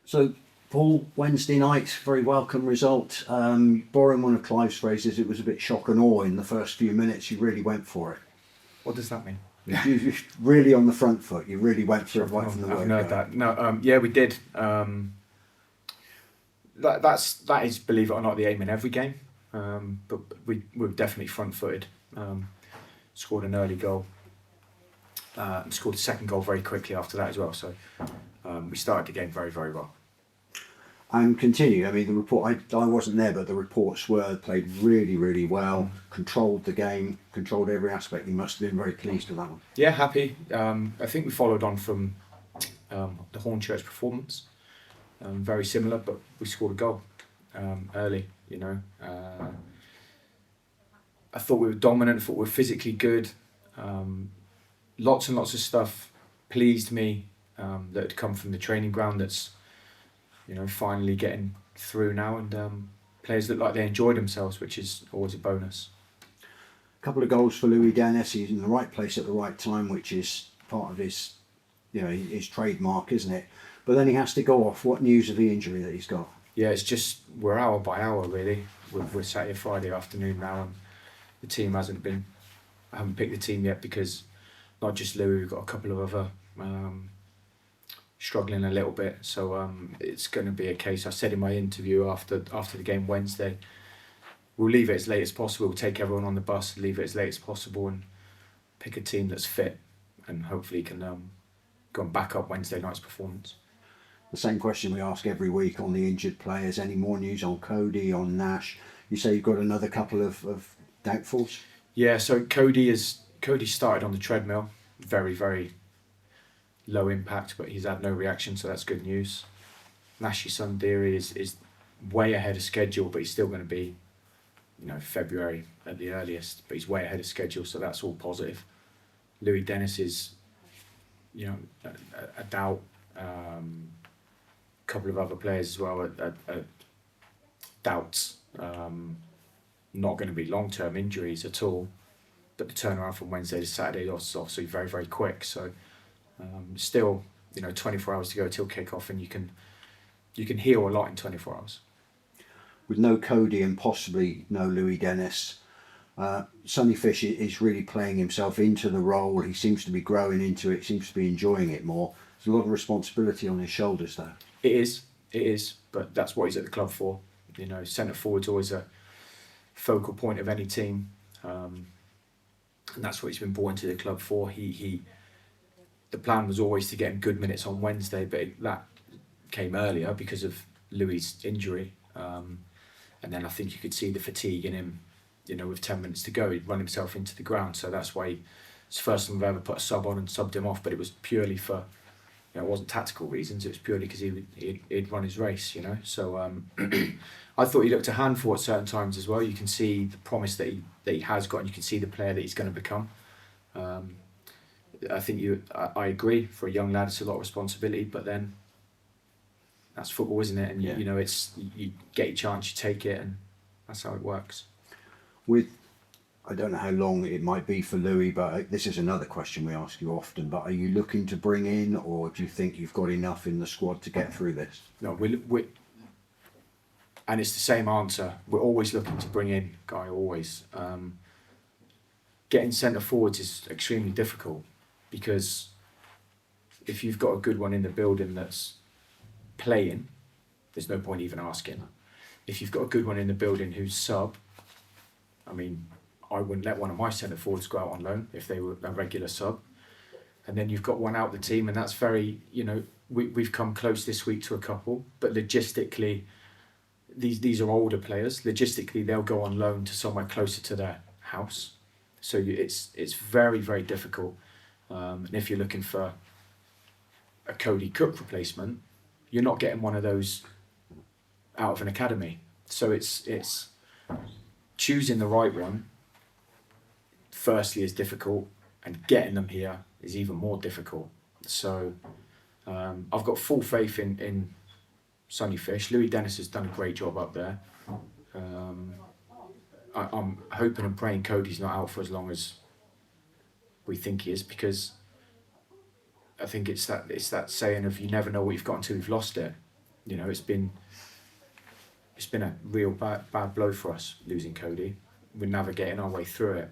So, Paul, Wednesday night, very welcome result. Borrowing one of Clive's phrases, it was a bit shock and awe in the first few minutes. You really went for it. What does that mean? You really on the front foot. You really went for it right from the word. I've heard that. No, yeah, we did. That is, believe it or not, the aim in every game. But we were definitely front-footed. Scored an early goal. Scored a second goal very quickly after that as well. So we started the game very, very well. And continue. I mean, the report, I wasn't there, but the reports were played really, really well, controlled the game, controlled every aspect. You must have been very pleased with that one. Yeah, happy. I think we followed on from the Hornchurch performance. Very similar, but we scored a goal early, you know. I thought we were dominant, I thought we were physically good. Lots and lots of stuff pleased me that had come from the training ground that's, you know, finally getting through now, and players look like they enjoyed themselves, which is always a bonus. A couple of goals for Louis Dennis. He's in the right place at the right time, which is part of his, you know, his trademark, isn't it? But then he has to go off. What news of the injury that he's got? Yeah, it's just we're hour by hour really. We're sat here Friday afternoon now, and the team I haven't picked the team yet because not just Louis, we've got a couple of other struggling a little bit. So it's going to be a case. I said in my interview after the game Wednesday, we'll leave it as late as possible. We'll take everyone on the bus, leave it as late as possible, and pick a team that's fit, and hopefully can go and back up Wednesday night's performance. The same question we ask every week on the injured players. Any more news on Cody, on Nash? You say you've got another couple of doubtfuls? Yeah, so Cody started on the treadmill, very, very low impact, but he's had no reaction, so that's good news. Nash's son Deary is way ahead of schedule, but he's still going to be, you know, February at the earliest, but he's way ahead of schedule, so that's all positive. Louis Dennis is, you know, a doubt. Couple of other players as well are doubts. Not going to be long-term injuries at all, but the turnaround from Wednesday to Saturday is obviously very, very quick. So still, you know, 24 hours to go till kick-off, and you can heal a lot in 24 hours. With no Cody and possibly no Louis Dennis, Sonny Fish is really playing himself into the role. He seems to be growing into it, seems to be enjoying it more. There's a lot of responsibility on his shoulders though. It is, but that's what he's at the club for. You know, centre forward's always a focal point of any team, and that's what he's been brought into the club for. The plan was always to get him good minutes on Wednesday, but that came earlier because of Louis' injury, and then I think you could see the fatigue in him. You know, with 10 minutes to go, he'd run himself into the ground, so that's why it's the first time I've ever put a sub on and subbed him off. But it was purely for, you know, it wasn't tactical reasons. It was purely because he'd run his race, you know. So I thought he looked a handful at certain times as well. You can see the promise that he has got, and you can see the player that he's going to become. I think I agree. For a young lad, it's a lot of responsibility, but then that's football, isn't it? And yeah. you know, it's you get your chance, you take it, and that's how it works. I don't know how long it might be for Louis, but this is another question we ask you often, but are you looking to bring in, or do you think you've got enough in the squad to get through this? No, and it's the same answer. We're always looking to bring in, Guy, always. Getting centre forwards is extremely difficult, because if you've got a good one in the building that's playing, there's no point even asking. If you've got a good one in the building who's sub, I mean, I wouldn't let one of my centre forwards go out on loan if they were a regular sub. And then you've got one out the team, and that's very, you know, we've come close this week to a couple, but logistically, these are older players. Logistically, they'll go on loan to somewhere closer to their house. So it's very, very difficult. And if you're looking for a Cody Cook replacement, you're not getting one of those out of an academy. So it's choosing the right one, firstly, is difficult, and getting them here is even more difficult. So I've got full faith in Sonny Fish. Louis Dennis has done a great job up there. I'm hoping and praying Cody's not out for as long as we think he is, because I think it's that saying of you never know what you've got until you've lost it. You know, it's been a real bad blow for us losing Cody. We're navigating our way through it.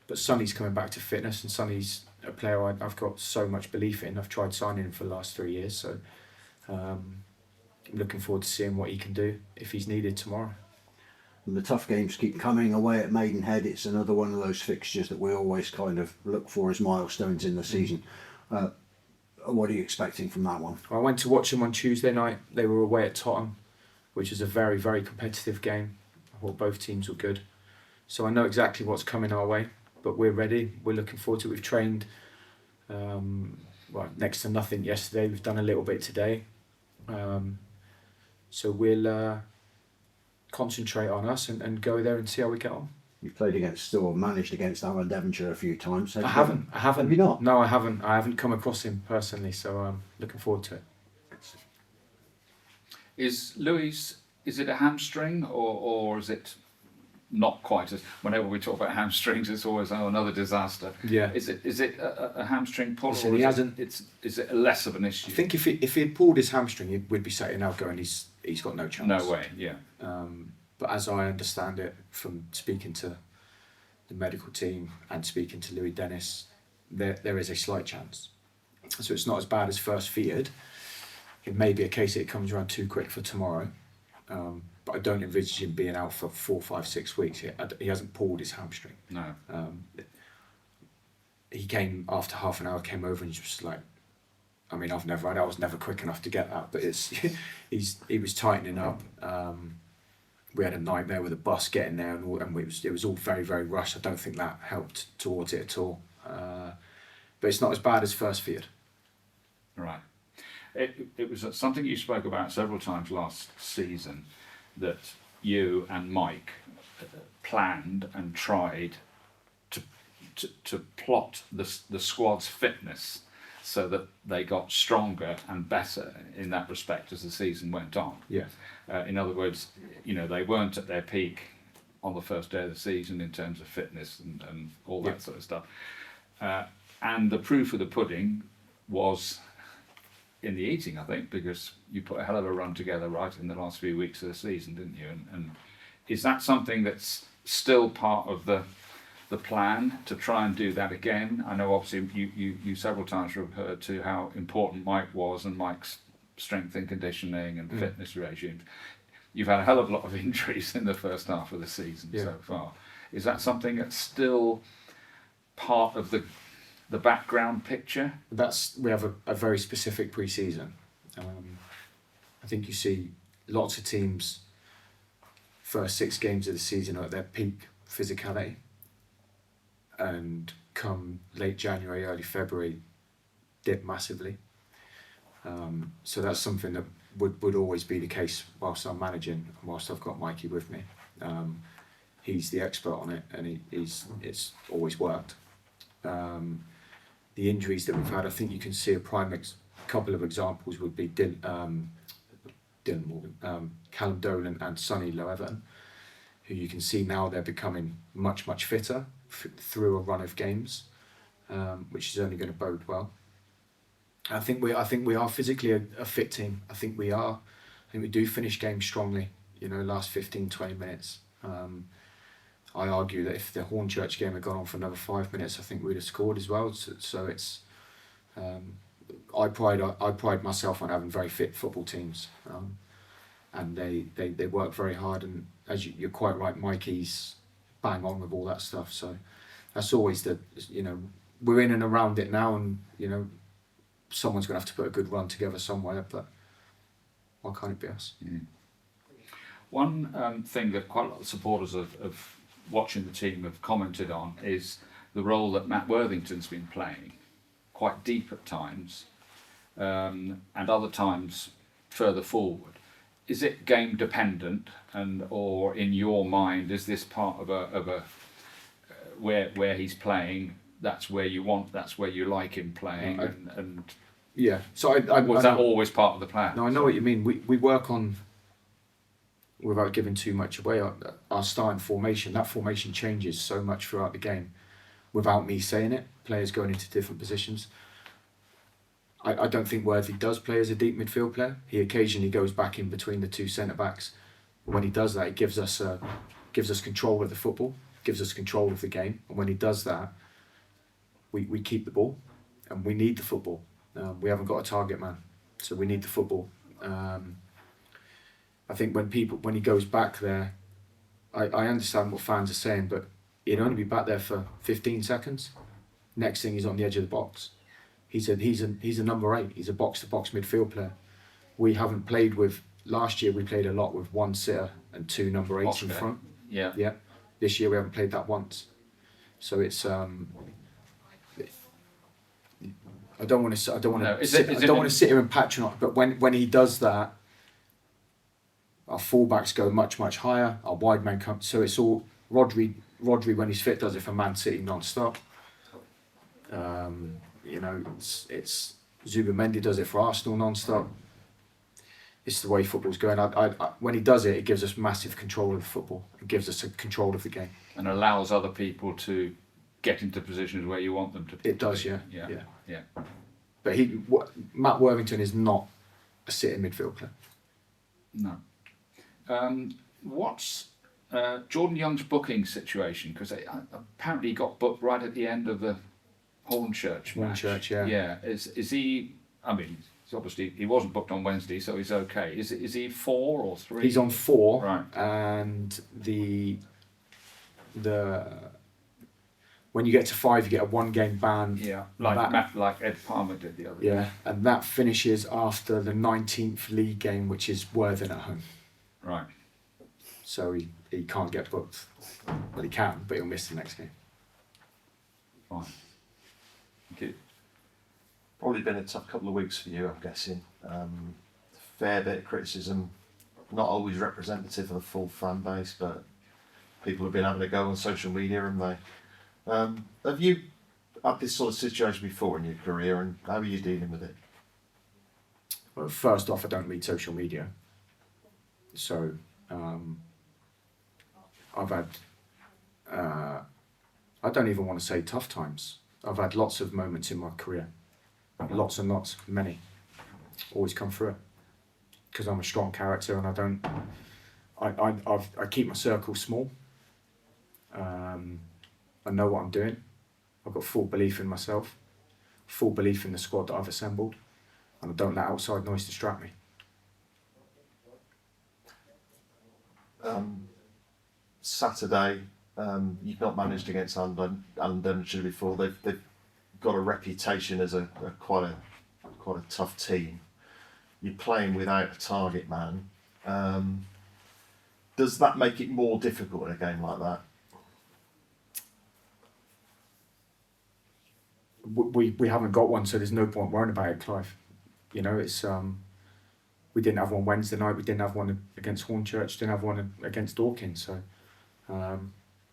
But Sonny's coming back to fitness, and Sonny's a player I've got so much belief in. I've tried signing him for the last 3 years, so I'm looking forward to seeing what he can do if he's needed tomorrow. And the tough games keep coming away at Maidenhead. It's another one of those fixtures that we always kind of look for as milestones in the season. What are you expecting from that one? I went to watch them on Tuesday night. They were away at Tottenham, which is a very, very competitive game. I thought both teams were good. So I know exactly what's coming our way, but we're ready. We're looking forward to it. We've trained next to nothing yesterday. We've done a little bit today. So we'll concentrate on us and go there and see how we get on. You've played against or managed against Alan Devonshire a few times. I haven't. Have you not? No, I haven't. I haven't come across him personally, so I'm looking forward to it. Is Louis, is it a hamstring or is it not quite as, whenever we talk about hamstrings it's always another disaster. Yeah. Is it a hamstring pull, Listen, or he is hasn't. is it less of an issue? I think if he had pulled his hamstring, we'd be sitting now going, he's got no chance. No way, yeah. But as I understand it from speaking to the medical team and speaking to Louis Dennis, there is a slight chance. So it's not as bad as first feared. It may be a case that it comes around too quick for tomorrow. But I don't envisage him being out for 4, 5, 6 weeks. He hasn't pulled his hamstring. No. He came after half an hour, came over and just like, I mean, I was never quick enough to get that, but he was tightening up. We had a nightmare with the bus getting there, and it was all very, very rushed. I don't think that helped towards it at all. But it's not as bad as first feared. Right. It was something you spoke about several times last season, that you and Mike planned and tried to plot the squad's fitness so that they got stronger and better in that respect as the season went on. Yeah. In other words, they weren't at their peak on the first day of the season in terms of fitness and all that sort of stuff. And the proof of the pudding was in the eating, I think, because you put a hell of a run together right in the last few weeks of the season, didn't you? And is that something that's still part of the plan, to try and do that again? I know obviously you several times referred to how important Mike was and Mike's strength and conditioning and fitness regimes. You've had a hell of a lot of injuries in the first half of the season so far. Is that something that's still part of the background picture? We have a very specific pre-season. I think you see lots of teams first 6 games of the season are at their peak physicality, and come late January, early February, dip massively. So that's something that would always be the case whilst I'm managing and whilst I've got Mikey with me. He's the expert on it, and it's always worked. The injuries that we've had, I think you can see a couple of examples would be Dylan Morgan, Callum Dolan and Sonny Loeverton, who you can see now they're becoming much, much fitter through a run of games, which is only going to bode well. I think we are physically a fit team. I think we do finish games strongly, last 15, 20 minutes. I argue that if the Hornchurch game had gone on for another 5 minutes, I think we'd have scored as well. So it's, I pride myself on having very fit football teams, and they work very hard. And as you're quite right, Mikey's bang on with all that stuff. So that's always we're in and around it now, and someone's going to have to put a good run together somewhere. But why can't it be us? Mm. One thing that quite a lot of supporters of watching the team have commented on is the role that Matt Worthington's been playing, quite deep at times, and other times further forward. Is it game dependent, or in your mind is this part of a where he's playing? That's where you like him playing, and yeah. So was that always part of the plan? No, I know what you mean. We work on, without giving too much away, our starting formation. That formation changes so much throughout the game without me saying it. Players going into different positions. I don't think Worthy does play as a deep midfield player. He occasionally goes back in between the two centre backs. When he does that, it gives us control of the football, gives us control of the game. And when he does that, we keep the ball, and we need the football. We haven't got a target man, so we need the football. I think when he goes back there, I understand what fans are saying, but he'd only be back there for 15 seconds. Next thing, he's on the edge of the box. He's a number 8. He's a box-to-box midfield player. We haven't played with. Last year we played a lot with 1 sitter and 2 number 8s in front. Yeah. Yeah. This year we haven't played that once. So it's I don't want to sit here and patronise, but when he does that, our fullbacks go much higher. Our wide man comes. So it's all Rodri when he's fit does it for Man City non-stop. It's Zubimendi does it for Arsenal non-stop. It's the way football's going. When he does it, it gives us massive control of the football. It gives us a control of the game. And allows other people to get into positions where you want them to. It does, yeah. Yeah. But Matt Worthington is not a sitting midfield player. No. What's Jordan Young's booking situation? Because apparently he got booked right at the end of the Hornchurch match. Hornchurch, yeah. Yeah. Is he? I mean, obviously he wasn't booked on Wednesday, so he's okay. Is he 4 or 3? He's on 4, right? And the when you get to 5, you get a 1-game ban. Yeah, like Ed Palmer did the other day. Yeah, and that finishes after the 19th league game, which is Worthing at home. Right. So he can't get booked. Well, he can, but he'll miss the next game. Fine. Thank you. Probably been a tough couple of weeks for you, I'm guessing. Fair bit of criticism, not always representative of the full fan base, but people have been having a go on social media, haven't they? Have you had this sort of situation before in your career, and how are you dealing with it? Well, first off, I don't read social media. So I've had, I don't even want to say tough times. I've had lots of moments in my career. Lots and lots, many. Always come through it. Because I'm a strong character and I keep my circle small. I know what I'm doing. I've got full belief in myself, full belief in the squad that I've assembled, and I don't let outside noise distract me. Saturday, you've not managed against Alan Devonshire before. They've got a reputation as a quite a tough team. You're playing without a target man. Does that make it more difficult in a game like that? We haven't got one, so there's no point worrying about it, Clive. You know, it's we didn't have one Wednesday night. We didn't have one against Hornchurch. Didn't have one against Dorking. So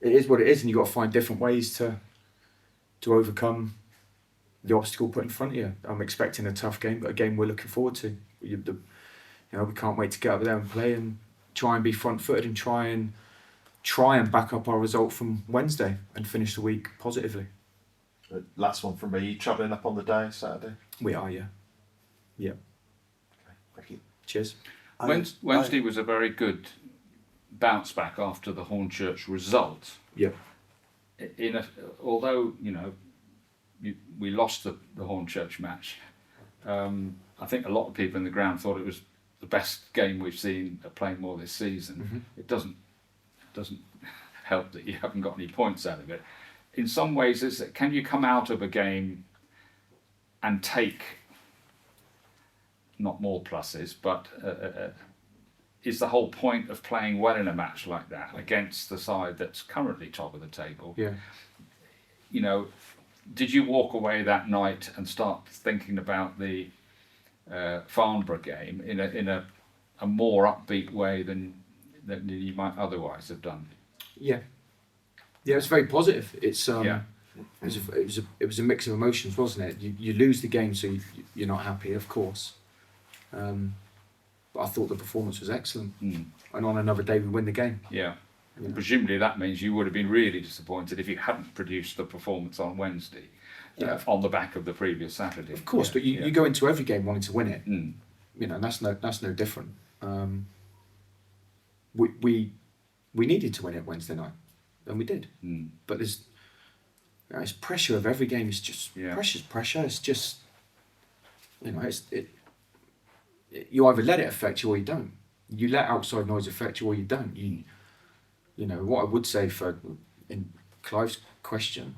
it is what it is, and you've got to find different ways to overcome the obstacle put in front of you. I'm expecting a tough game, but a game we're looking forward to. We can't wait to get up there and play and try and be front-footed and try and back up our result from Wednesday and finish the week positively. The last one from me. You travelling up on the day, Saturday? We are, yeah. Yeah. Okay, thank you. Cheers. Wednesday was a very good bounce back after the Hornchurch result. Yeah. Although we lost the Hornchurch match, I think a lot of people in the ground thought it was the best game we've seen at Plainmoor this season. Mm-hmm. It doesn't help that you haven't got any points out of it. In some ways, can you come out of a game and take not more pluses, but is the whole point of playing well in a match like that against the side that's currently top of the table? Yeah. Did you walk away that night and start thinking about the Farnborough game in a more upbeat way than you might otherwise have done? Yeah. Yeah, it's very positive. It's it was a mix of emotions, wasn't it? You lose the game, so you're not happy, of course. But I thought the performance was excellent, and on another day we win the game. Yeah. Presumably that means you would have been really disappointed if you hadn't produced the performance on Wednesday. on the back of the previous Saturday. Of course, but you go into every game wanting to win it. Mm. You know, and that's no different. We needed to win it Wednesday night, and we did. Mm. But it's pressure of every game. It's just pressure's pressure. It's just, you know, you either let it affect you or you don't. You let outside noise affect you or you don't. You know what I would say in Clive's question.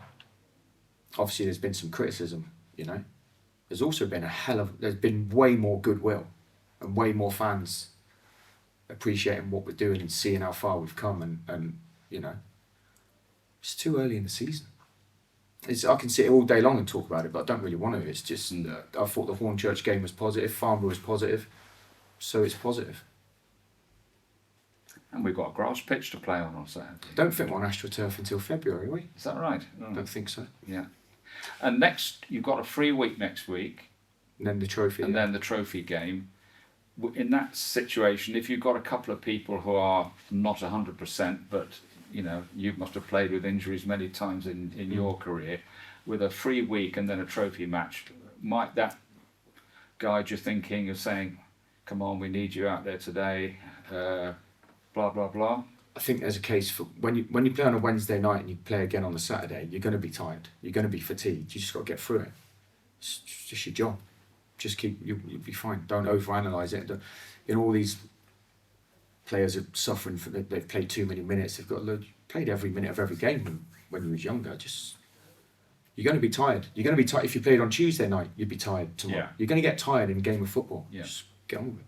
Obviously, there's been some criticism. You know, there's also been there's been way more goodwill and way more fans appreciating what we're doing and seeing how far we've come. And you know, it's too early in the season. I can sit here all day long and talk about it, but I don't really want to. It's just I thought the Hornchurch game was positive, Farnborough was positive, so it's positive. And we've got a grass pitch to play on Saturday. Don't think we're on AstroTurf until February, are we? Is that right? Oh. Don't think so. Yeah. And next, you've got a free week next week. And then the trophy. And then the trophy game. In that situation, if you've got a couple of people who are not 100%, but you know, you must have played with injuries many times in your career, with a free week and then a trophy match, might that guide your thinking of saying, come on, we need you out there today, blah, blah, blah? I think there's a case for when you play on a Wednesday night and you play again on the Saturday, you're going to be tired. You're going to be fatigued. You just got to get through it. It's just your job. Just you'll be fine. Don't overanalyze it. You know, all these players are suffering for they've played too many minutes. They've played every minute of every game when you was younger. Just you're going to be tired. You're going to be tired if you played on Tuesday night. You'd be tired tomorrow. Yeah. You're going to get tired in a game of football. Yeah. Just get on with it.